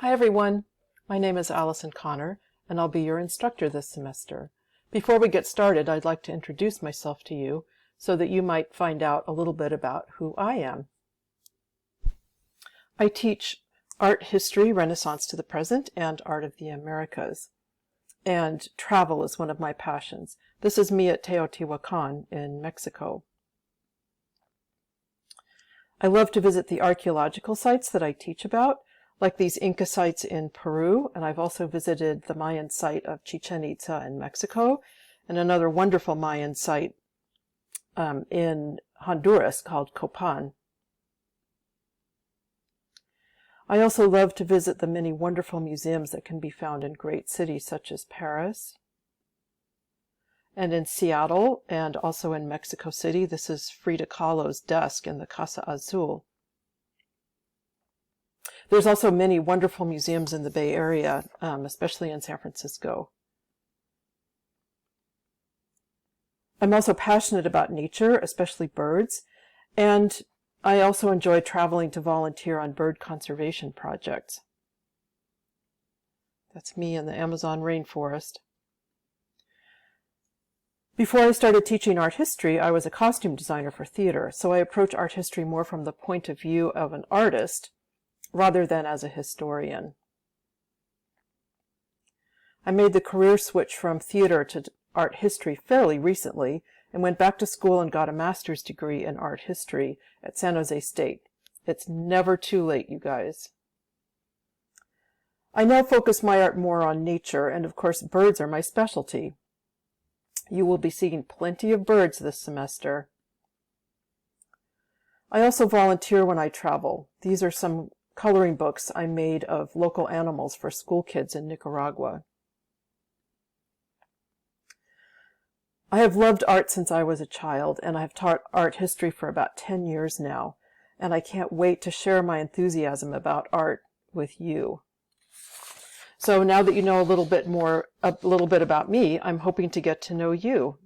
Hi everyone, my name is Allison Connor and I'll be your instructor this semester. Before we get started, I'd like to introduce myself to you so that you might find out a little bit about who I am. I teach art history, Renaissance to the present, and art of the Americas. And travel is one of my passions. This is me at Teotihuacan in Mexico. I love to visit the archaeological sites that I teach about, like these Inca sites in Peru, and I've also visited the Mayan site of Chichen Itza in Mexico, and another wonderful Mayan site in Honduras called Copan. I also love to visit the many wonderful museums that can be found in great cities such as Paris, and in Seattle, and also in Mexico City. This is Frida Kahlo's desk in the Casa Azul. There's also many wonderful museums in the Bay Area, especially in San Francisco. I'm also passionate about nature, especially birds, and I also enjoy traveling to volunteer on bird conservation projects. That's me in the Amazon rainforest. Before I started teaching art history, I was a costume designer for theater, so I approach art history more from the point of view of an artist rather than as a historian. I made the career switch from theater to art history fairly recently and went back to school and got a master's degree in art history at San Jose State. It's never too late, you guys. I now focus my art more on nature, and of course birds are my specialty. You will be seeing plenty of birds this semester. I also volunteer when I travel. These are some coloring books I made of local animals for school kids in Nicaragua. I have loved art since I was a child, and I have taught art history for about 10 years now, and I can't wait to share my enthusiasm about art with you. So now that you know a little bit about me, I'm hoping to get to know you.